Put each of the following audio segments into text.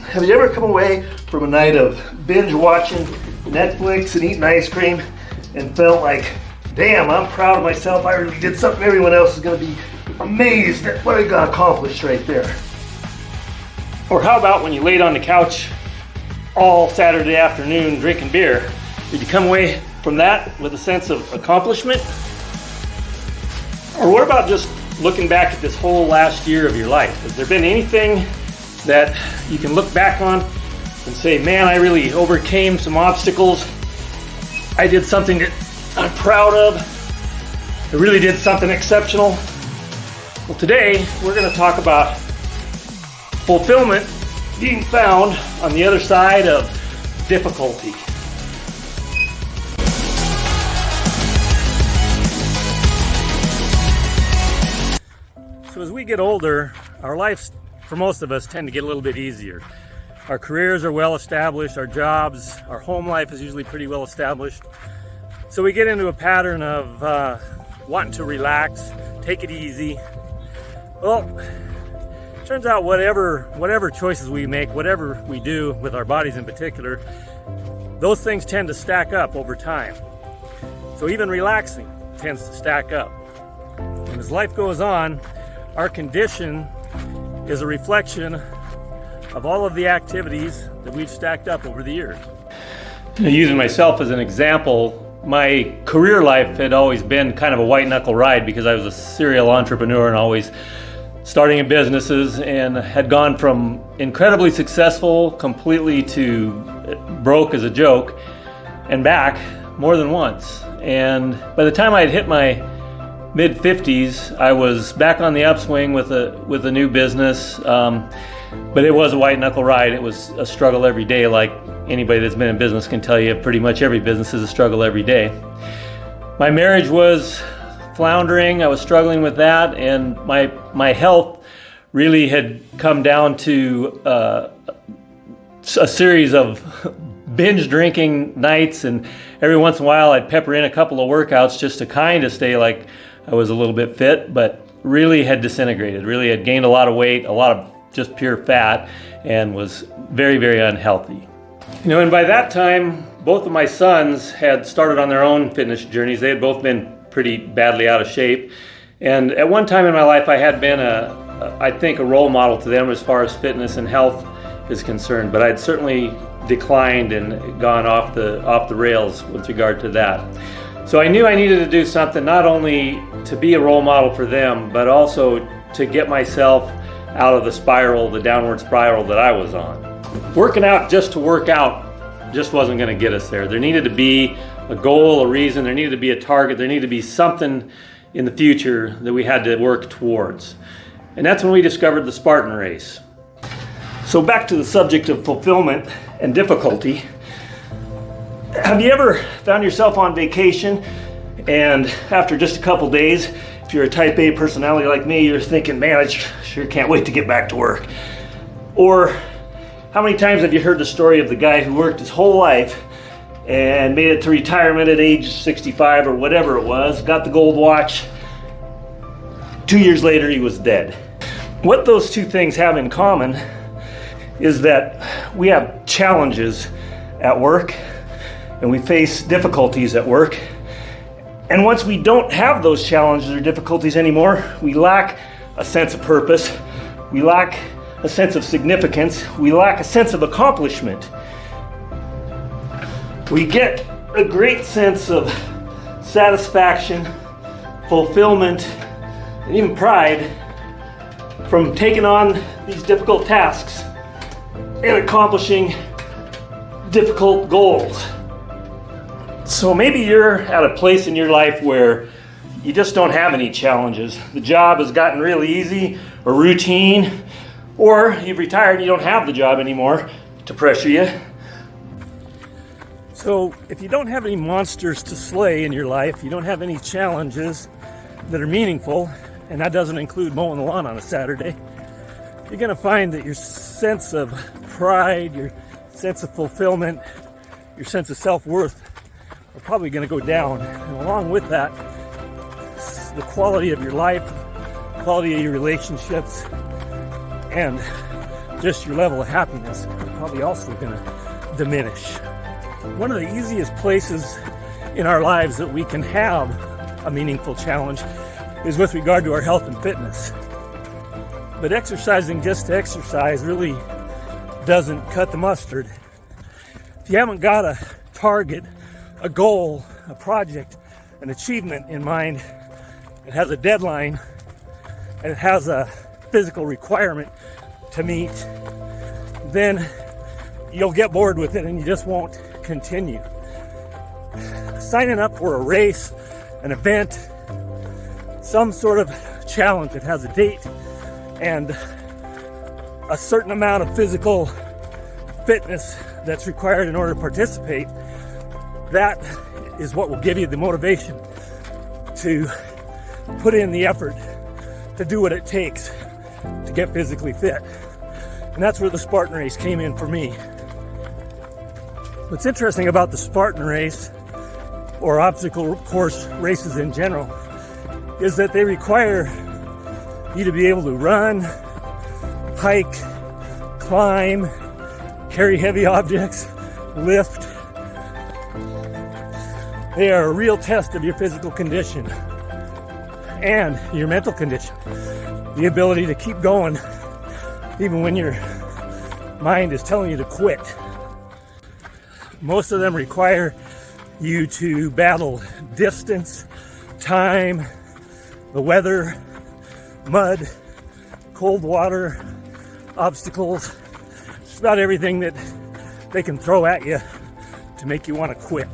Have you ever come away from a night of binge watching Netflix and eating ice cream and felt like, damn, I'm proud of myself, I really did something everyone else is going to be amazed at what I got accomplished right there? Or how about when you laid on the couch all Saturday afternoon drinking beer? Did you come away from that with a sense of accomplishment? Or what about just looking back at this whole last year of your life? Has there been anything that you can look back on and say, man, I really overcame some obstacles. I did something that I'm proud of. I really did something exceptional. Well, today we're going to talk about fulfillment being found on the other side of difficulty. So as we get older, our lives, for most of us, tend to get a little bit easier. Our careers are well established, our jobs, our home life is usually pretty well established. So we get into a pattern of wanting to relax, take it easy. Well, turns out whatever choices we make, whatever we do with our bodies in particular, those things tend to stack up over time. So even relaxing tends to stack up. And as life goes on, our condition is a reflection of all of the activities that we've stacked up over the years. Using myself as an example, my career life had always been kind of a white knuckle ride because I was a serial entrepreneur and always starting in businesses, and had gone from incredibly successful completely to broke as a joke and back more than once. And by the time I had hit my mid-50s, I was back on the upswing with a new business, but it was a white knuckle ride. It was a struggle every day, like anybody that's been in business can tell you. Pretty much every business is a struggle every day. My marriage was floundering. I was struggling with that, and my health really had come down to a series of binge drinking nights, and every once in a while I'd pepper in a couple of workouts just to kind of stay like I was a little bit fit, but really had disintegrated, really had gained a lot of weight, a lot of just pure fat, and was very, very unhealthy. And by that time, both of my sons had started on their own fitness journeys. They had both been pretty badly out of shape. And at one time in my life, I had been I think a role model to them as far as fitness and health is concerned, but I'd certainly declined and gone off the rails with regard to that. So I knew I needed to do something, not only to be a role model for them, but also to get myself out of the downward spiral that I was on. Working out just to work out just wasn't going to get us there. There needed to be a goal, a reason, there needed to be a target, there needed to be something in the future that we had to work towards. And that's when we discovered the Spartan Race. So back to the subject of fulfillment and difficulty. Have you ever found yourself on vacation and after just a couple days, if you're a type A personality like me, you're thinking, man, I sure can't wait to get back to work? Or how many times have you heard the story of the guy who worked his whole life and made it to retirement at age 65 or whatever it was, got the gold watch, 2 years later he was dead? What those two things have in common is that we have challenges at work and we face difficulties at work. And once we don't have those challenges or difficulties anymore, we lack a sense of purpose, we lack a sense of significance, we lack a sense of accomplishment. We get a great sense of satisfaction, fulfillment, and even pride from taking on these difficult tasks and accomplishing difficult goals. So maybe you're at a place in your life where you just don't have any challenges. The job has gotten really easy or routine, or you've retired and you don't have the job anymore to pressure you. So if you don't have any monsters to slay in your life, you don't have any challenges that are meaningful, and that doesn't include mowing the lawn on a Saturday, you're going to find that your sense of pride, your sense of fulfillment, your sense of self-worth are probably going to go down. And along with that, the quality of your life, quality of your relationships, and just your level of happiness is probably also going to diminish. One of the easiest places in our lives that we can have a meaningful challenge is with regard to our health and fitness. But exercising just to exercise really doesn't cut the mustard. If you haven't got a target, a goal, a project, an achievement in mind, it has a deadline, and it has a physical requirement to meet, then you'll get bored with it and you just won't continue. Signing up for a race, an event, some sort of challenge that has a date and a certain amount of physical fitness that's required in order to participate, that is what will give you the motivation to put in the effort to do what it takes to get physically fit. And that's where the Spartan race came in for me. What's interesting about the Spartan race, or obstacle course races in general, is that they require you to be able to run, hike, climb, carry heavy objects, lift. They are a real test of your physical condition and your mental condition. The ability to keep going even when your mind is telling you to quit. Most of them require you to battle distance, time, the weather, mud, cold water, obstacles, just about everything that they can throw at you to make you want to quit.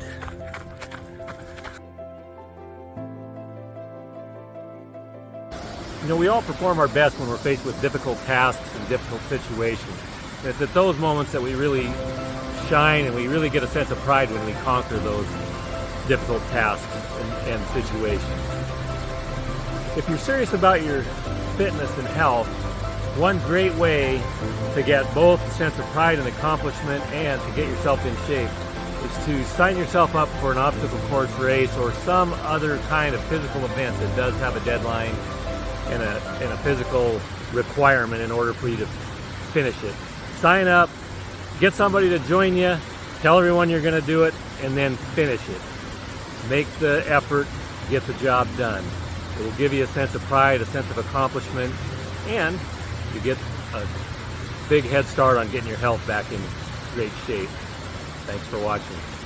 You know, we all perform our best when we're faced with difficult tasks and difficult situations. It's at those moments that we really shine and we really get a sense of pride when we conquer those difficult tasks and situations. If you're serious about your fitness and health, one great way to get both a sense of pride and accomplishment and to get yourself in shape is to sign yourself up for an obstacle course race or some other kind of physical event that does have a deadline and a physical requirement in order for you to finish it. Sign up, get somebody to join you, tell everyone you're going to do it, and then finish it. Make the effort, get the job done. It will give you a sense of pride, a sense of accomplishment, and you get a big head start on getting your health back in great shape. Thanks for watching.